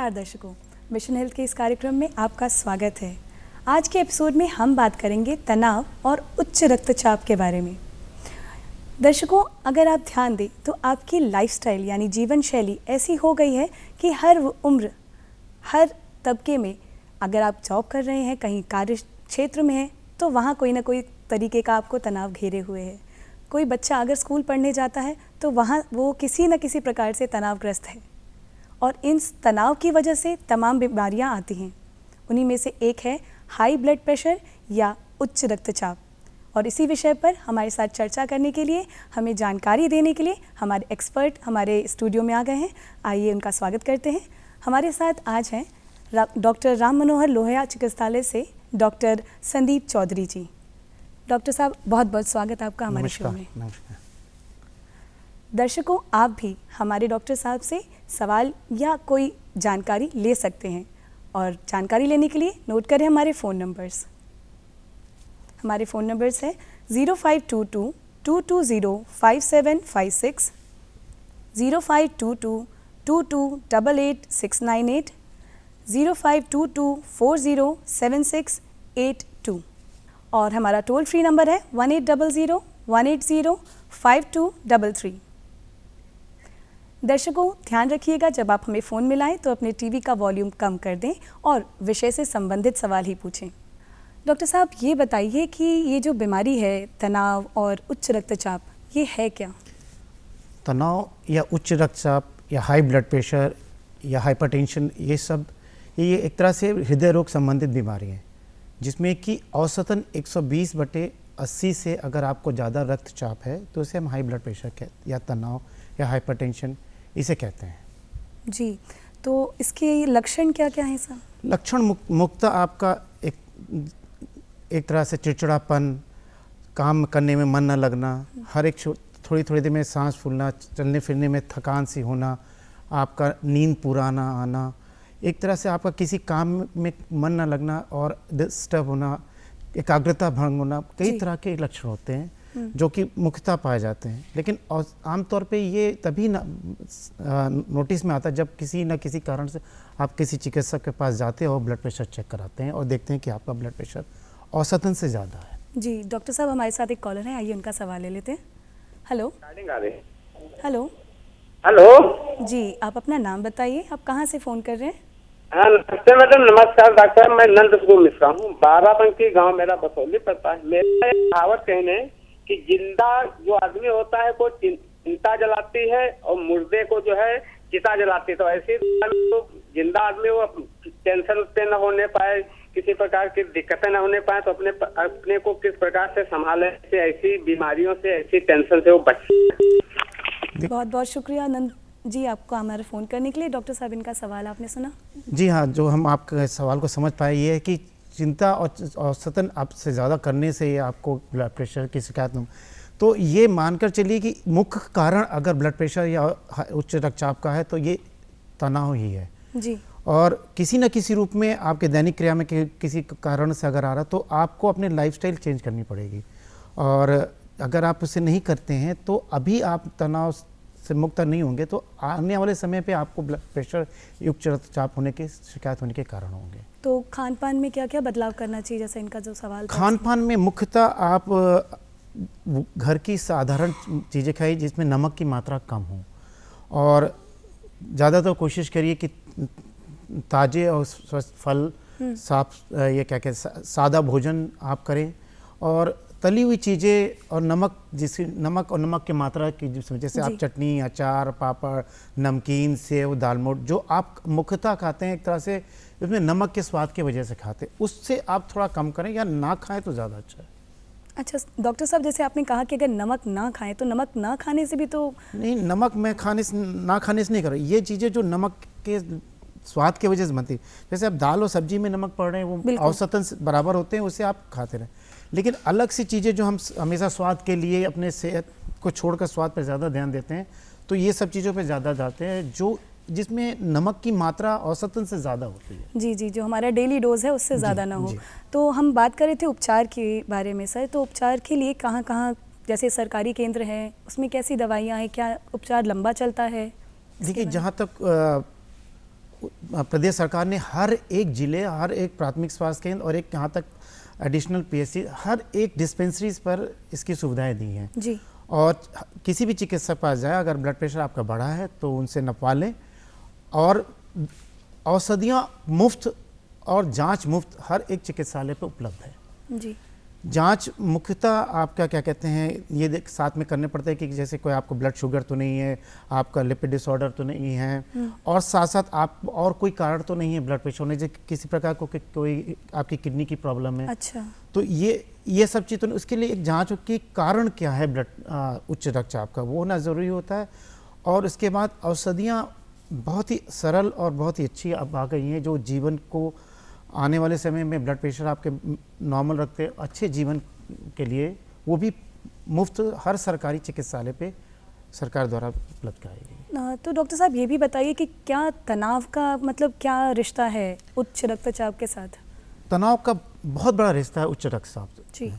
नमस्कार दर्शकों, mission health के इस कार्यक्रम में आपका स्वागत है। आज के एपिसोड में हम बात करेंगे तनाव और उच्च रक्तचाप के बारे में। दर्शकों, अगर आप ध्यान दें तो आपकी लाइफस्टाइल यानी जीवन शैली ऐसी हो गई है कि हर उम्र, हर तबके में अगर आप जॉब कर रहे हैं, कहीं कार्य क्षेत्र में हैं, तो वहाँ कोई ना कोई तरीके का आपको तनाव घेरे हुए है। कोई बच्चा अगर स्कूल पढ़ने जाता है तो वहाँ वो किसी न किसी प्रकार से तनावग्रस्त है और इन तनाव की वजह से तमाम बीमारियाँ आती हैं। उन्हीं में से एक है हाई ब्लड प्रेशर या उच्च रक्तचाप। और इसी विषय पर हमारे साथ चर्चा करने के लिए, हमें जानकारी देने के लिए हमारे एक्सपर्ट हमारे स्टूडियो में आ गए हैं। आइए उनका स्वागत करते हैं। हमारे साथ आज हैं डॉक्टर राम मनोहर लोहिया चिकित्सालय से डॉक्टर संदीप चौधरी जी। डॉक्टर साहब, बहुत बहुत स्वागत आपका हमारे शो में। नमस्कार। दर्शकों, आप भी हमारे डॉक्टर साहब से सवाल या कोई जानकारी ले सकते हैं और जानकारी लेने के लिए नोट करें हमारे फ़ोन नंबर्स। हमारे फ़ोन नंबर्स हैं 0522-220-5756, 0522-2288-698, 0522-407682 और हमारा टोल फ्री नंबर है 1800-180-5233। दर्शकों, ध्यान रखिएगा, जब आप हमें फ़ोन मिलाएं तो अपने टीवी का वॉल्यूम कम कर दें और विषय से संबंधित सवाल ही पूछें। डॉक्टर साहब, ये बताइए कि ये जो बीमारी है तनाव और उच्च रक्तचाप, ये है क्या? तनाव या उच्च रक्तचाप या हाई ब्लड प्रेशर या हाइपरटेंशन, ये एक तरह से हृदय रोग संबंधित बीमारी है, जिसमें कि औसतन 120/80 से अगर आपको ज़्यादा रक्तचाप है तो उसे हम हाई ब्लड प्रेशर या तनाव या हाइपरटेंशन इसे कहते हैं। जी, तो इसके लक्षण क्या क्या हैं सर? लक्षण मुख्यतः आपका एक तरह से चिड़चिड़ापन, काम करने में मन न लगना, हर एक थोड़ी थोड़ी देर में सांस फूलना, चलने फिरने में थकान सी होना, आपका नींद पूरा ना आना, एक तरह से आपका किसी काम में मन न लगना और डिस्टर्ब होना, एकाग्रता भंग होना, कई तरह के लक्षण होते हैं जो कि मुख्यतः पाए जाते हैं। लेकिन आमतौर पे ये तभी नोटिस में आता है जब किसी न किसी कारण से आप किसी चिकित्सक के पास जाते हो, ब्लड प्रेशर चेक कराते हैं और देखते हैं कि आपका ब्लड प्रेशर औसतन से ज़्यादा है। जी डॉक्टर साहब, हमारे साथ एक कॉलर है, आइए उनका सवाल ले लेते हैं। हेलो हेलो हेलो जी, आप अपना नाम बताइए, आप कहाँ से फ़ोन कर रहे हैं? हाँ नमस्ते मैडम। नमस्कार डॉक्टर, मैं नंद सुगु मिश्रा हूँ, बाराबंकी गांव मेरा बसौली पड़ता है। मेरा कहावत कहने कि जिंदा जो आदमी होता है वो चिंता जलाती है और मुर्दे को जो है चिता जलाती है। तो ऐसे तो जिंदा आदमी वो टेंशन पे न होने पाए, किसी प्रकार की दिक्कतें न होने पाए, तो अपने को किस प्रकार से संभाले से ऐसी बीमारियों से, ऐसी टेंशन से वो बचे। बहुत बहुत शुक्रिया नंद जी आपको हमारे फ़ोन करने के लिए। डॉक्टर साहब, इनका सवाल आपने सुना? जी हाँ, जो हम आपके सवाल को समझ पाए ये है कि चिंता और औसतन आपसे ज़्यादा करने से ये आपको ब्लड प्रेशर की शिकायत हो, तो ये मानकर चलिए कि मुख्य कारण अगर ब्लड प्रेशर या उच्च रक्तचाप का है तो ये तनाव ही है जी। और किसी न किसी रूप में आपके दैनिक क्रिया में किसी कारण से अगर आ रहा तो आपको अपने लाइफस्टाइल चेंज करनी पड़ेगी। और अगर आप उसे नहीं करते हैं तो अभी आप तनाव से मुक्त नहीं होंगे तो आने वाले समय पे आपको ब्लड प्रेशर, उच्च रक्तचाप होने की शिकायत होने के कारण होंगे। तो खान पान में क्या क्या बदलाव करना चाहिए, जैसे इनका जो सवाल था? खान पान में मुख्यतः आप घर की साधारण चीज़ें खाइए जिसमें नमक की मात्रा कम हो और ज़्यादातर कोशिश करिए कि ताज़े और स्वस्थ फल, साफ ये क्या कहते सादा भोजन आप करें और तली हुई चीज़ें और नमक और नमक की मात्रा की जैसे आप चटनी, अचार, पापड़, नमकीन, सेव, दालमोट जो आप मुख्यतः खाते हैं एक तरह से उसमें नमक के स्वाद की वजह से खाते हैं, उससे आप थोड़ा कम करें या ना खाएं तो ज़्यादा अच्छा है। अच्छा डॉक्टर साहब, जैसे आपने कहा कि अगर नमक ना खाएं तो नमक ना खाने से भी तो नहीं, नमक ना खाने से नहीं करो। ये चीज़ें जो नमक के स्वाद की वजह से बनती, जैसे आप दाल और सब्जी में नमक पड़ रहे हैं वो औसतन बराबर होते हैं, उससे आप खाते रहें। लेकिन अलग सी चीज़ें जो हम हमेशा स्वाद के लिए अपने सेहत को छोड़कर स्वाद पर ज़्यादा ध्यान देते हैं तो ये सब चीज़ों पे ज़्यादा जाते हैं जो जिसमें नमक की मात्रा औसतन से ज़्यादा होती है। जी जी, जो हमारा डेली डोज है उससे ज़्यादा ना हो। तो हम बात कर रहे थे उपचार के बारे में सर, तो उपचार के लिए कहाँ कहाँ, जैसे सरकारी केंद्र हैं उसमें कैसी दवाइयाँ हैं, क्या उपचार लंबा चलता है? देखिए, जहाँ तक प्रदेश सरकार ने हर एक जिले, हर एक प्राथमिक स्वास्थ्य केंद्र और एक यहाँ तक एडिशनल पीएचसी, हर एक डिस्पेंसरीज पर इसकी सुविधाएं दी हैं जी। और किसी भी चिकित्सक पास जाए, अगर ब्लड प्रेशर आपका बढ़ा है तो उनसे नपवा लें। और औषधियाँ मुफ्त और जांच मुफ्त हर एक चिकित्सालय पर उपलब्ध है। जी। जांच मुख्यतः आपका क्या कहते हैं, ये साथ में करने पड़ते हैं कि जैसे कोई आपको ब्लड शुगर तो नहीं है, आपका लिपिड डिसऑर्डर तो नहीं है, और साथ साथ आप और कोई कारण तो नहीं है ब्लड प्रेशर होने, जैसे किसी प्रकार को कोई आपकी किडनी की प्रॉब्लम है। अच्छा। तो ये सब चीज़, तो उसके लिए एक जांच की कारण क्या है ब्लड उच्च रक्तचाप का, वो होना ज़रूरी होता है। और उसके बाद औषधियाँ बहुत ही सरल और बहुत ही अच्छी अब आ गई हैं, जो जीवन को आने वाले समय में ब्लड प्रेशर आपके नॉर्मल रखते अच्छे जीवन के लिए, वो भी मुफ्त हर सरकारी चिकित्सालय पे सरकार द्वारा उपलब्ध कराई गई। तो डॉक्टर साहब ये भी बताइए कि क्या तनाव का मतलब क्या रिश्ता है उच्च रक्तचाप के साथ? तनाव का बहुत बड़ा रिश्ता है उच्च रक्तचाप जी।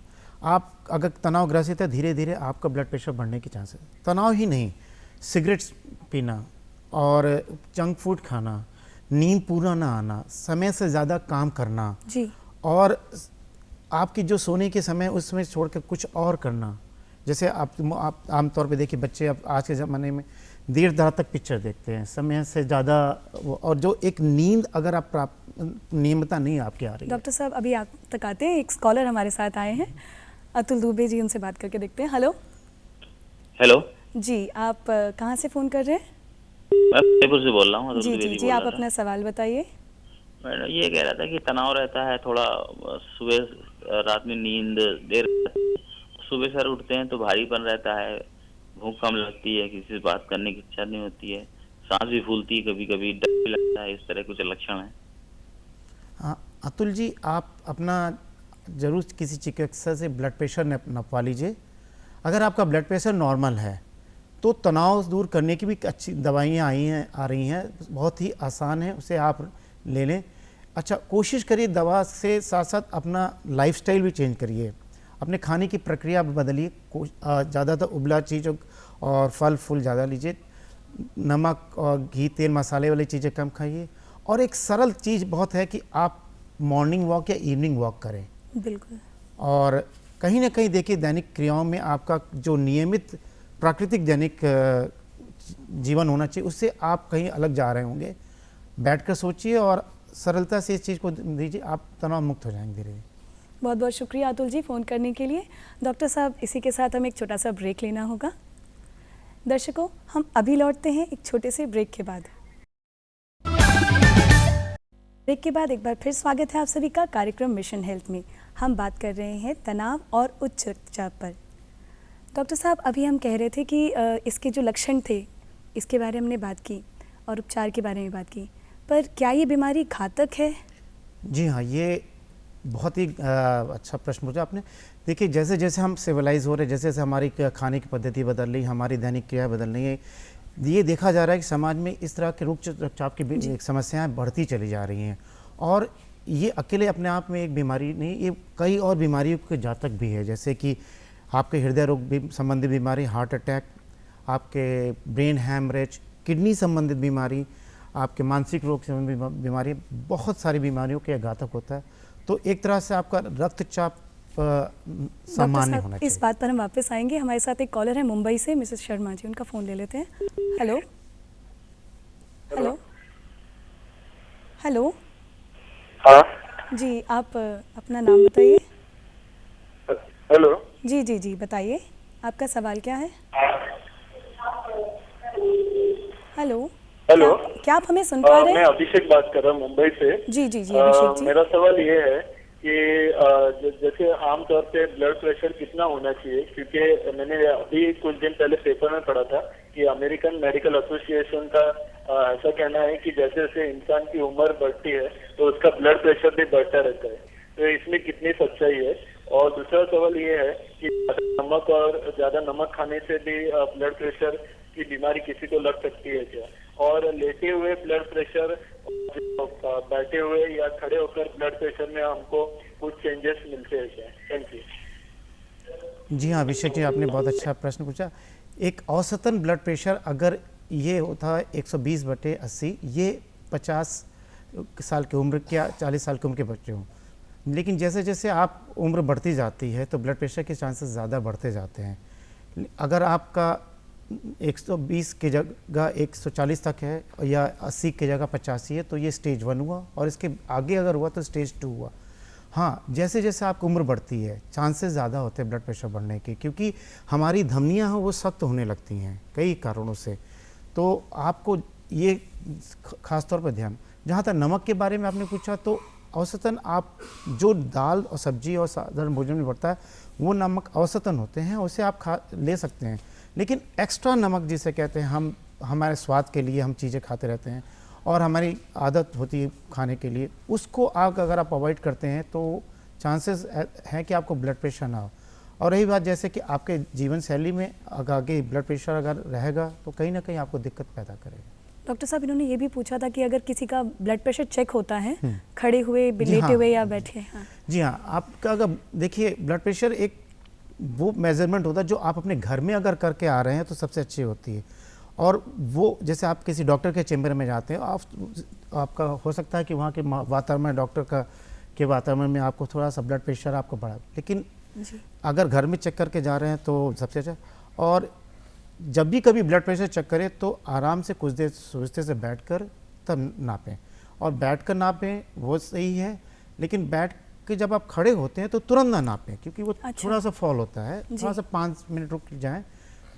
आप अगर तनाव ग्रसित है, धीरे धीरे आपका ब्लड प्रेशर बढ़ने की चांस है। तनाव ही नहीं, सिगरेट्स पीना और जंक फूड खाना, नींद पूरा ना आना, समय से ज़्यादा काम करना जी, और आपकी जो सोने के समय उसमें छोड़कर कुछ और करना, जैसे आप आमतौर पे देखिए बच्चे अब आज के ज़माने में देर रात तक पिक्चर देखते हैं, समय से ज़्यादा, और जो एक नींद अगर आप नियमितता नहीं आपकी आ रही है। डॉक्टर साहब अभी आप तक आते हैं, एक स्कॉलर हमारे साथ आए हैं, अतुल दुबे जी, उनसे बात करके देखते हैं। हेलो। हेलो जी, आप कहाँ से फ़ोन कर रहे हैं? मैं फतेहपुर से बोल रहा हूँ। जी जी जी, आप अपना सवाल बताइए। मैडम ये कह रहा था कि तनाव रहता है थोड़ा, सुबह रात में नींद देर, सुबह सर उठते हैं तो भारीपन रहता है, भूख कम लगती है, किसी से बात करने की इच्छा नहीं होती है, सांस भी फूलती है, कभी कभी डर भी लगता है, इस तरह कुछ लक्षण है। हाँ अतुल जी, आप अपना जरूर किसी चिकित्सक से ब्लड प्रेशर नपवा लीजिए। अगर आपका ब्लड प्रेशर नॉर्मल है तो तनाव दूर करने की भी अच्छी दवाइयाँ आ रही हैं, बहुत ही आसान है, उसे आप ले लें। अच्छा, कोशिश करिए दवा से साथ साथ अपना लाइफस्टाइल भी चेंज करिए, अपने खाने की प्रक्रिया बदलिए, ज़्यादातर उबला चीज़ और फल फूल ज़्यादा लीजिए, नमक और घी तेल मसाले वाली चीज़ें कम खाइए, और एक सरल चीज़ बहुत है कि आप मॉर्निंग वॉक या इवनिंग वॉक करें। बिल्कुल। और कहीं ना कहीं देखिए दैनिक क्रियाओं में आपका जो नियमित प्राकृतिक दैनिक जीवन होना चाहिए, उससे आप कहीं अलग जा रहे होंगे। बैठकर सोचिए और सरलता से इस चीज़ को दीजिए, आप तनाव मुक्त हो जाएंगे धीरे धीरे। बहुत बहुत शुक्रिया अतुल जी फ़ोन करने के लिए। डॉक्टर साहब, इसी के साथ हमें एक छोटा सा ब्रेक लेना होगा। दर्शकों, हम अभी लौटते हैं एक छोटे से ब्रेक के बाद। ब्रेक के बाद एक बार फिर स्वागत है आप सभी का कार्यक्रम मिशन हेल्थ में। हम बात कर रहे हैं तनाव और उच्च रक्तचाप पर। डॉक्टर साहब, अभी हम कह रहे थे कि इसके जो लक्षण थे इसके बारे में हमने बात की और उपचार के बारे में बात की, पर क्या ये बीमारी घातक है? जी हाँ, ये बहुत ही अच्छा प्रश्न पूछा आपने। देखिए, जैसे जैसे हम सिविलाइज हो रहे, जैसे जैसे हमारी खाने की पद्धति बदल रही, हमारी दैनिक क्रिया बदल रही है, ये देखा जा रहा है कि समाज में इस तरह के उच्च रक्तचाप की समस्याएं बढ़ती चली जा रही हैं। और ये अकेले अपने आप में एक बीमारी नहीं, ये कई और बीमारियों के जातक भी है, जैसे कि आपके हृदय रोग संबंधित बीमारी, हार्ट अटैक, आपके ब्रेन हैमरेज, किडनी संबंधित बीमारी, आपके मानसिक रोग संबंधित बीमारी, बहुत सारी बीमारियों के घातक होता है। तो एक तरह से आपका रक्तचाप सामान्य होना चाहिए। इस बात पर हम वापस आएंगे। हमारे साथ एक कॉलर है मुंबई से, मिसेस शर्मा जी, उनका फ़ोन ले लेते हैं। Hello hello hello. हाँ जी, आप अपना नाम बताइए। हेलो। जी जी जी, बताइए आपका सवाल क्या है। Hello hello. क्या आप हमें सुन पा रहे मैं हैं? अभिषेक बात कर रहा हूँ मुंबई से। जी जी जी, अभिषेक जी। मेरा सवाल ये है कि जैसे आमतौर पे ब्लड प्रेशर कितना होना चाहिए, क्योंकि मैंने अभी कुछ दिन पहले पेपर में पढ़ा था कि अमेरिकन मेडिकल एसोसिएशन का ऐसा कहना है कि जैसे जैसे इंसान की उम्र बढ़ती है तो उसका ब्लड प्रेशर भी बढ़ता रहता है, तो इसमें कितनी सच्चाई है? और दूसरा सवाल ये है कि नमक और ज्यादा नमक खाने से भी ब्लड प्रेशर की बीमारी किसी को लग सकती है क्या? और लेटे हुए ब्लड प्रेशर, बैठे हुए या खड़े होकर ब्लड प्रेशर में हमको कुछ चेंजेस मिलते हैं क्या? Thank you. जी हाँ अभिषेक जी, आपने बहुत अच्छा प्रश्न पूछा। एक औसतन ब्लड प्रेशर अगर ये होता है 120/80, ये 50 साल की उम्र या 40 साल की उम्र के बच्चे हों। लेकिन जैसे जैसे आप उम्र बढ़ती जाती है तो ब्लड प्रेशर के चांसेस ज़्यादा बढ़ते जाते हैं। अगर आपका 120 की जगह 140 तक है या 80 की जगह 85 है तो ये स्टेज 1 हुआ, और इसके आगे अगर हुआ तो स्टेज 2 हुआ। हाँ, जैसे जैसे आपकी उम्र बढ़ती है चांसेस ज़्यादा होते हैं ब्लड प्रेशर बढ़ने के, क्योंकि हमारी धमनियाँ हैं वो सख्त होने लगती हैं कई कारणों से। तो आपको ये ख़ास तौर पर ध्यान। जहाँ तक नमक के बारे में आपने पूछा, तो औसतन आप जो दाल और सब्जी और साधारण भोजन में बढ़ता है वो नमक औसतन होते हैं, उसे आप खा ले सकते हैं। लेकिन एक्स्ट्रा नमक जिसे कहते हैं, हम हमारे स्वाद के लिए हम चीज़ें खाते रहते हैं और हमारी आदत होती है खाने के लिए, उसको अगर आप अवॉइड करते हैं तो चांसेस हैं कि आपको ब्लड प्रेशर ना हो। और रही बात जैसे कि आपके जीवन शैली में अगर आगे ब्लड प्रेशर अगर रहेगा तो कहीं ना कहीं आपको दिक्कत पैदा करेगा। डॉक्टर साहब, इन्होंने ये भी पूछा था कि अगर किसी का ब्लड प्रेशर चेक होता है खड़े हुए, लेटे हुए या बैठे। हाँ जी हाँ, आपका अगर देखिए ब्लड प्रेशर एक वो मेजरमेंट होता है जो आप अपने घर में अगर करके आ रहे हैं तो सबसे अच्छी होती है। और वो जैसे आप किसी डॉक्टर के चैम्बर में जाते हैं, आपका हो सकता है कि वहाँ के वातावरण डॉक्टर के वातावरण में आपको थोड़ा सा ब्लड प्रेशर आपको बढ़ा, लेकिन अगर घर में चेक करके जा रहे हैं तो सबसे अच्छा। और जब भी कभी ब्लड प्रेशर चेक करें तो आराम से कुछ देर सोचते से बैठकर तब नापें, और बैठकर नापें वो सही है, लेकिन बैठ के जब आप खड़े होते हैं तो तुरंत ना नापें, क्योंकि वो थोड़ा सा फॉल होता है। थोड़ा सा 5 मिनट रुक जाएं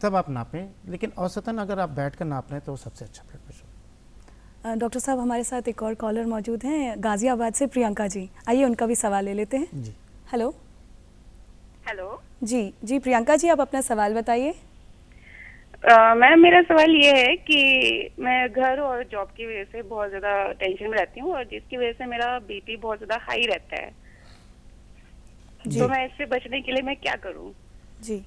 तब आप नापें, लेकिन औसतन अगर आप बैठकर नाप रहे हैं तो सबसे अच्छा ब्लड प्रेशर। डॉक्टर साहब, हमारे साथ एक और कॉलर मौजूद हैं गाजियाबाद से, प्रियंका जी। आइए उनका भी सवाल ले लेते हैं जी। हेलो। हेलो जी प्रियंका जी, आप अपना सवाल बताइए। मैम, मेरा सवाल ये है कि मैं घर और जॉब की वजह से बहुत ज्यादा टेंशन में रहती हूँ, और जिसकी वजह से मेरा बीपी बहुत ज्यादा हाई रहता है। तो मैं इससे बचने के लिए मैं क्या करूँ? जी,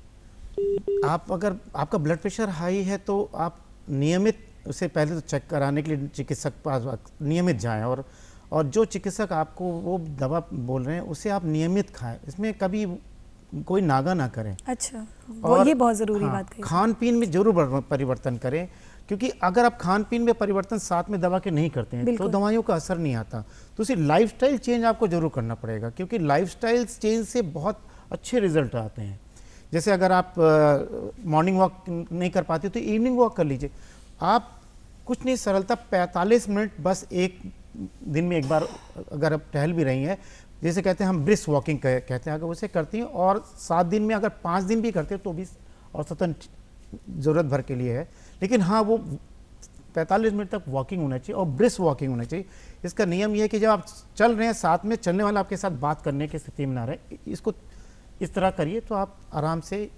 आप अगर आपका ब्लड प्रेशर हाई है तो आप नियमित उसे पहले तो चेक कराने के लिए चिकित्सक पास नियमित जाएं, और जो चिकित्सक आपको वो दवा बोल रहे हैं उसे आप नियमित खाएं, इसमें कभी कोई नागा ना करें। अच्छा, वो ये बहुत ज़रूरी बात है। खान पीन में जरूर परिवर्तन करें, क्योंकि अगर आप खान पीन में परिवर्तन साथ में दवा के नहीं करते हैं तो दवाइयों का असर नहीं आता। तो उसी लाइफस्टाइल चेंज आपको जरूर करना पड़ेगा, क्योंकि लाइफस्टाइल चेंज से बहुत अच्छे रिजल्ट आते हैं। जैसे अगर आप मॉर्निंग वॉक नहीं कर पाते तो इवनिंग वॉक कर लीजिए। आप कुछ नहीं, सरलता 45 मिनट बस एक दिन में एक बार अगर आप टहल भी रही हैं, जैसे कहते हैं हम ब्रिस्क वॉकिंग कहते हैं, अगर उसे करती हैं और 7 दिन में अगर 5 दिन भी करते हैं तो भी औसतन ज़रूरत भर के लिए है। लेकिन हाँ, वो 45 मिनट तक वॉकिंग होना चाहिए और ब्रिस्क वॉकिंग होना चाहिए। इसका नियम यह है कि जब आप चल रहे हैं, साथ में चलने वाला आपके साथ बात करने की स्थिति में ना रहे, इसको इस तरह करिए तो आप आराम से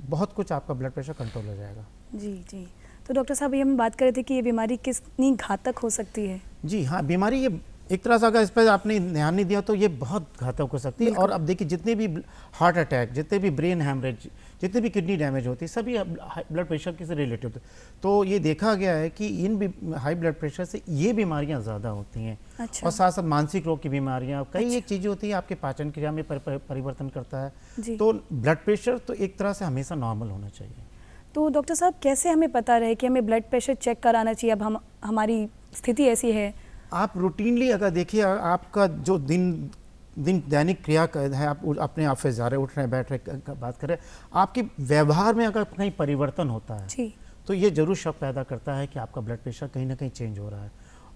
बहुत कुछ आपका ब्लड प्रेशर कंट्रोल हो जाएगा। जी। तो डॉक्टर साहब, ये हम बात कर रहे थे कि ये बीमारी कितनी घातक हो सकती है। जी हाँ, बीमारी ये एक तरह से अगर इस पर आपने ध्यान नहीं दिया तो ये बहुत घातक हो सकती है। और अब देखिए, जितने भी हार्ट अटैक, जितने भी ब्रेन हैमरेज, जितने भी किडनी डैमेज होती है, सभी ब्लड प्रेशर के से रिलेटेड होते हैं। तो ये देखा गया है कि इन हाई ब्लड प्रेशर से ये बीमारियां ज़्यादा होती हैं। अच्छा। और साथ साथ मानसिक रोग की बीमारियां, कई एक चीज़ें होती हैं, आपके पाचन क्रिया में परिवर्तन करता है। तो ब्लड प्रेशर तो एक तरह से हमेशा नॉर्मल होना चाहिए। तो डॉक्टर साहब, कैसे हमें पता रहे कि हमें ब्लड प्रेशर चेक कराना चाहिए? अब हमारी स्थिति ऐसी है। आप रूटीनली अगर देखिए, आपका जो दिन दैनिक क्रिया है, आप अपने ऑफिस जा रहे, उठ रहे, बैठ रहे, बात कर रहे, आपके व्यवहार में अगर कहीं परिवर्तन होता है जी, तो ये जरूर शक पैदा करता है कि आपका ब्लड प्रेशर कहीं ना कहीं चेंज हो रहा है।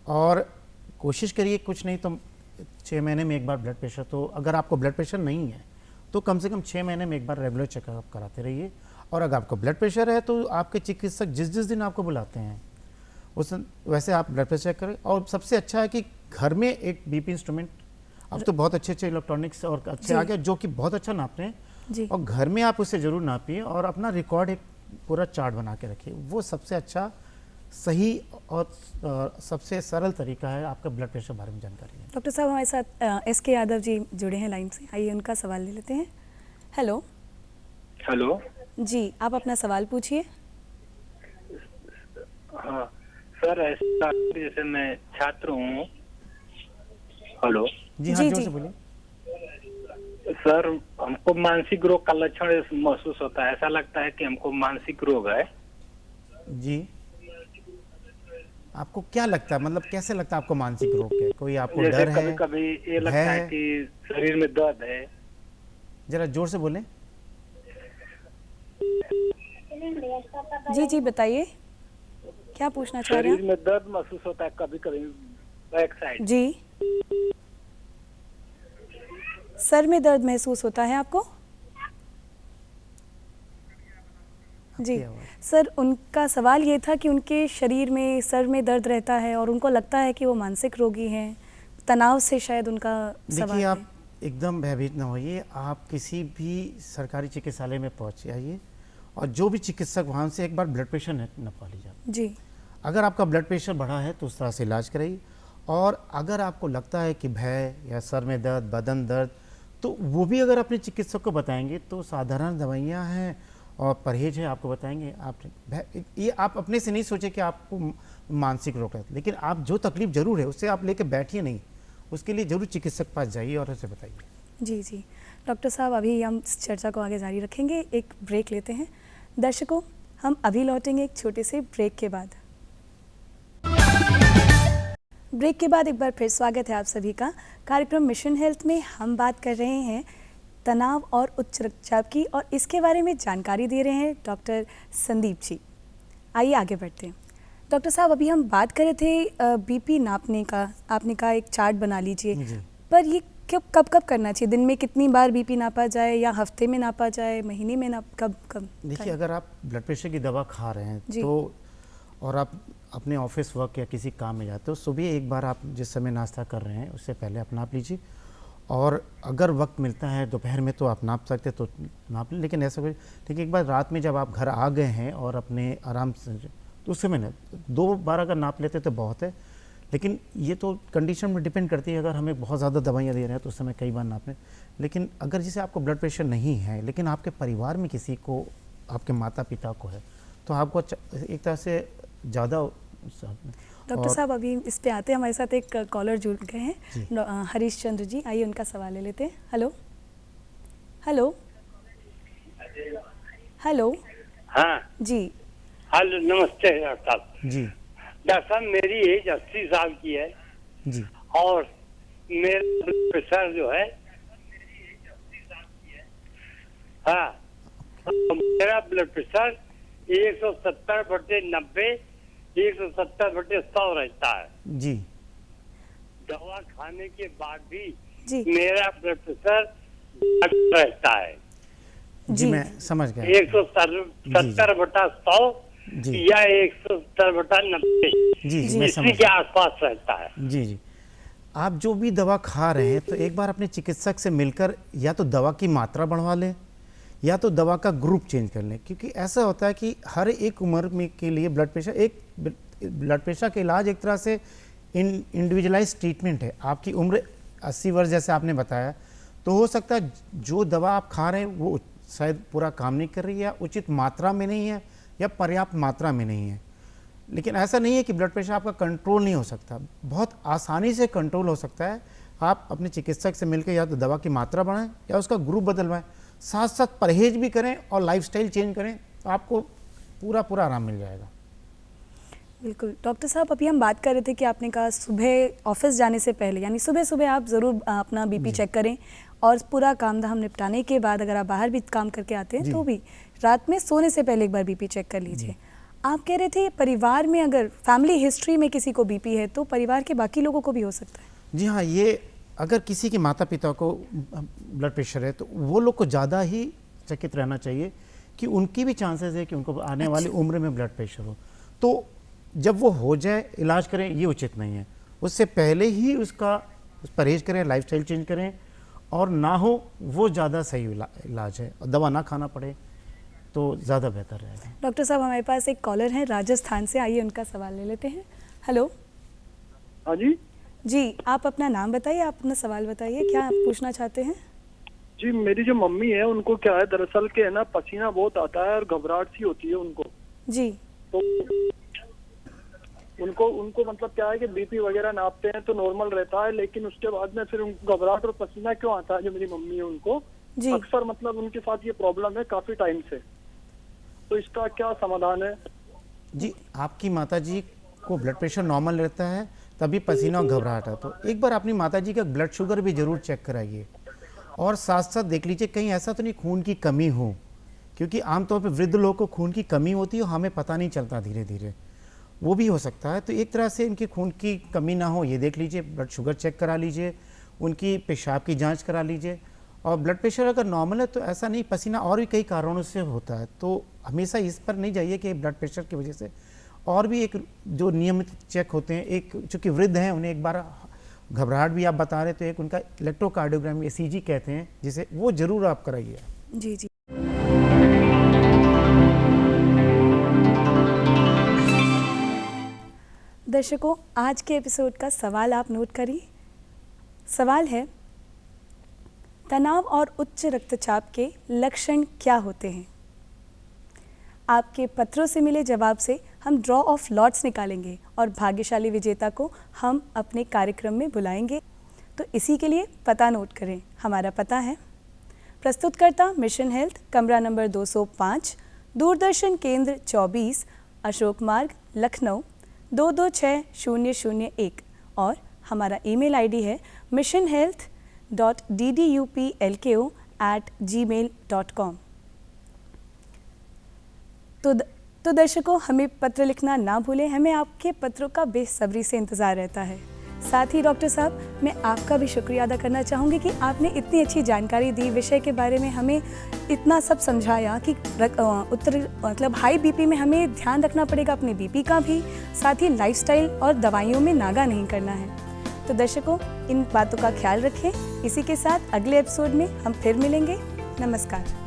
और कोशिश करिए, कुछ नहीं तो 6 महीने में एक बार ब्लड प्रेशर, तो अगर आपको ब्लड प्रेशर नहीं है तो कम से कम 6 महीने में एक बार रेगुलर चेकअप कराते रहिए। और अगर आपको ब्लड प्रेशर है तो आपके चिकित्सक जिस दिन आपको बुलाते हैं उस वैसे आप ब्लड प्रेशर चेक करें। और सबसे अच्छा है कि घर में एक बीपी इंस्ट्रूमेंट, अब तो बहुत अच्छे इलेक्ट्रॉनिक्स और अच्छे आ गए जो कि बहुत अच्छा नापते हैं, और घर में आप उसे ज़रूर नापिए और अपना रिकॉर्ड एक पूरा चार्ट बना के रखिए। वो सबसे अच्छा, सही और सबसे सरल तरीका है आपका ब्लड प्रेशर बारे में जानकारी है। डॉक्टर साहब, हमारे साथ SK यादव जी जुड़े हैं लाइन से। आइए उनका सवाल ले लेते हैं। हेलो। हेलो जी, आप अपना सवाल पूछिए। हाँ सर, ऐसा जैसे मैं छात्र हूँ। हेलो जी हाँ, जोर से बोलिए। सर, हमको मानसिक रोग का लक्षण महसूस होता है, ऐसा लगता है कि हमको मानसिक रोग है। जी, आपको क्या लगता है, मतलब कैसे लगता है आपको मानसिक रोग है? कोई आपको जैसे डर है, कभी कभी ये लगता भय है है? कि शरीर में दर्द है। जरा जोर से बोलें। जी जी बताइए, क्या पूछना चाह रहे शरीर हैं में दर्द महसूस होता है कभी कभी बैक साइड। आप? जी, सर में दर्द महसूस होता है आपको? जी आपकी आवाज़। सर, उनका सवाल ये था कि उनके शरीर में, सर में दर्द रहता है और उनको लगता है कि वो मानसिक रोगी हैं, तनाव से शायद उनका सवाल देखिए, है। आप एकदम भयभीत ना होइए, आप किसी भी सरकारी चिकित्सालय में पहुँच जाइए और जो भी चिकित्सक वहाँ से एक बार ब्लड प्रेशर नपवा लीजिए। जी अगर आपका ब्लड प्रेशर बढ़ा है तो उस तरह से इलाज कराइए, और अगर आपको लगता है कि भय या सर में दर्द, बदन दर्द, तो वो भी अगर अपने चिकित्सक को बताएंगे तो साधारण दवाइयाँ हैं और परहेज है, आपको बताएंगे। ये आप अपने से नहीं सोचे कि आपको मानसिक रोग है, लेकिन आप जो तकलीफ जरूर है उससे आप लेके बैठिए नहीं, उसके लिए जरूर चिकित्सक के पास जाइए और उसे बताइए। जी जी डॉक्टर साहब, अभी हम इस चर्चा को आगे जारी रखेंगे, एक ब्रेक लेते हैं। दर्शकों, हम अभी लौटेंगे एक छोटे से ब्रेक के बाद। ब्रेक के बाद एक बार फिर स्वागत है आप सभी का। कार्यक्रम मिशन हेल्थ में हम बात कर रहे हैं तनाव और उच्च रक्तचाप की, और इसके बारे में जानकारी दे रहे हैं डॉक्टर संदीप जी। आइए आगे बढ़ते हैं। डॉक्टर साहब, अभी हम बात कर रहे थे बीपी नापने का, आपने कहा एक चार्ट बना लीजिए, जी। पर ये कब कब करना चाहिए? दिन में कितनी बार बीपी नापा जाए, या हफ्ते में नापा जाए, महीने में कब कब? देखिए, अगर आप ब्लड प्रेशर की दवा खा रहे हैं जी। तो, और आप अपने ऑफिस वर्क या किसी काम में जाते हो, सुबह एक बार आप जिस समय नाश्ता कर रहे हैं उससे पहले आप नाप लीजिए, और अगर वक्त मिलता है दोपहर में तो आप नाप सकते तो नाप लें, लेकिन ऐसा कोई, लेकिन एक बार रात में जब आप घर आ गए हैं और अपने आराम से, तो उस समय ना 2 बार अगर नाप लेते तो बहुत है, लेकिन ये तो कंडीशन में डिपेंड करती है। अगर हमें बहुत ज़्यादा दवाइयाँ दे रहे हैं तो उस समय कई बार नाप लें, लेकिन अगर जैसे आपको ब्लड प्रेशर नहीं है लेकिन आपके परिवार में किसी को, आपके माता पिता को है, तो आपको एक तरह से ज़्यादा। डॉक्टर साहब, अभी इस पे आते हैं, हमारे साथ एक कॉलर जुड़ गए हैं, हरीश चंद्र जी। आइए उनका सवाल ले लेते हैं। Hello hello hello. हाँ जी हेलो, नमस्ते डॉक्टर साहब। जी डॉक्टर साहब, मेरी एज 80 साल की है जी और मेरा ब्लड प्रेशर जो है, हाँ, मेरा ब्लड प्रेशर 170/90, 170/100 रहता है। जी दवा खाने के बाद भी जी मेरा ब्लड प्रेशर रहता है। जी, मैं समझ गया। 170/100 जी या 170/90, जी जी मैं इसी समझ के आसपास रहता है। जी जी। आप जो भी दवा खा रहे हैं तो एक बार अपने चिकित्सक से मिलकर या तो दवा की मात्रा बढ़वा लें या तो दवा का ग्रुप चेंज कर लें, क्योंकि ऐसा होता है कि हर एक उम्र में के लिए ब्लड प्रेशर का इलाज एक तरह से इंडिविजुअलाइज ट्रीटमेंट है। आपकी उम्र 80 वर्ष जैसे आपने बताया, तो हो सकता है जो दवा आप खा रहे हैं वो शायद पूरा काम नहीं कर रही है, या उचित मात्रा में नहीं है, या पर्याप्त मात्रा में नहीं है। लेकिन ऐसा नहीं है कि ब्लड प्रेशर आपका कंट्रोल नहीं हो सकता, बहुत आसानी से कंट्रोल हो सकता है। आप अपने चिकित्सक से मिलकर या तो दवा की मात्रा बढ़ाएं या उसका ग्रुप बदलवाएं, साथ साथ परहेज भी करें और लाइफस्टाइल चेंज करें, तो आपको पूरा आराम मिल जाएगा। बिल्कुल। डॉक्टर साहब, अभी हम बात कर रहे थे कि आपने कहा सुबह ऑफिस जाने से पहले, यानी सुबह सुबह आप ज़रूर अपना बीपी चेक करें, और पूरा काम धाम निपटाने के बाद अगर आप बाहर भी काम करके आते हैं तो भी रात में सोने से पहले एक बार बीपी चेक कर लीजिए। आप कह रहे थे परिवार में अगर फैमिली हिस्ट्री में किसी को बीपी है तो परिवार के बाकी लोगों को भी हो सकता है? जी हाँ, ये अगर किसी के माता पिता को ब्लड प्रेशर है तो वो लोग को ज़्यादा ही चकित रहना चाहिए कि उनकी भी चांसेस है कि उनको आने वाली उम्र में ब्लड प्रेशर हो। तो जब वो हो जाए इलाज करें, ये उचित नहीं है। उससे पहले ही उसका परहेज करें, लाइफस्टाइल चेंज करें, और ना हो वो ज़्यादा सही इलाज है, और दवा ना खाना पड़े तो ज़्यादा बेहतर रहेगा। डॉक्टर साहब, हमारे पास एक कॉलर है राजस्थान से, आइए उनका सवाल ले लेते हैं। हेलो हाँ जी जी, आप अपना नाम बताइए, आप अपना सवाल बताइए, क्या आप पूछना चाहते हैं? जी, मेरी जो मम्मी है उनको क्या है, दरअसल के है ना, पसीना बहुत आता है और घबराहट सी होती है उनको। जी। तो उनको मतलब क्या है कि बीपी वगैरह नापते हैं तो नॉर्मल रहता है, लेकिन उसके बाद में फिर उनको घबराहट और पसीना क्यों आता है, जो मेरी मम्मी है उनको जी। अक्सर मतलब उनके साथ ये प्रॉब्लम है काफी टाइम से, तो इसका क्या समाधान है? जी, आपकी माता जी को ब्लड प्रेशर नॉर्मल रहता है तभी पसीना और घबराहट है, तो एक बार अपनी माताजी का ब्लड शुगर भी ज़रूर चेक कराइए। और साथ साथ देख लीजिए कहीं ऐसा तो नहीं खून की कमी हो, क्योंकि आमतौर पर वृद्ध लोगों को खून की कमी होती है, हमें पता नहीं चलता, धीरे धीरे वो भी हो सकता है। तो एक तरह से इनकी खून की कमी ना हो ये देख लीजिए, ब्लड शुगर चेक करा लीजिए, उनकी पेशाब की जांच करा लीजिए। और ब्लड प्रेशर अगर नॉर्मल है तो ऐसा नहीं, पसीना और भी कई कारणों से होता है, तो हमेशा इस पर नहीं जाइए कि ब्लड प्रेशर की वजह से। और भी एक जो नियमित चेक होते हैं, एक चूँकि वृद्ध हैं उन्हें एक बार घबराहट भी आप बता रहे तो एक उनका इलेक्ट्रोकार्डियोग्राम ECG कहते हैं, जिसे वो ज़रूर आप कराइए। जी जी। दर्शकों, आज के एपिसोड का सवाल आप नोट करिए। सवाल है, तनाव और उच्च रक्तचाप के लक्षण क्या होते हैं? आपके पत्रों से मिले जवाब से हम ड्रॉ ऑफ लॉट्स निकालेंगे और भाग्यशाली विजेता को हम अपने कार्यक्रम में बुलाएंगे। तो इसी के लिए पता नोट करें। हमारा पता है प्रस्तुतकर्ता मिशन हेल्थ, कमरा नंबर 205, दूरदर्शन केंद्र 24, अशोक मार्ग, लखनऊ 226001। और हमारा ईमेल ID है missionhealth.ddupLko@gmail.com। तो दर्शकों, हमें पत्र लिखना ना भूलें, हमें आपके पत्रों का बेसब्री से इंतज़ार रहता है। साथ ही डॉक्टर साहब, मैं आपका भी शुक्रिया अदा करना चाहूँगी कि आपने इतनी अच्छी जानकारी दी, विषय के बारे में हमें इतना सब समझाया कि हाई बीपी में हमें ध्यान रखना पड़ेगा अपने बीपी का भी, साथ ही लाइफस्टाइल और दवाइयों में नागा नहीं करना है। तो दर्शकों, इन बातों का ख्याल रखें। इसी के साथ अगले एपिसोड में हम फिर मिलेंगे। नमस्कार।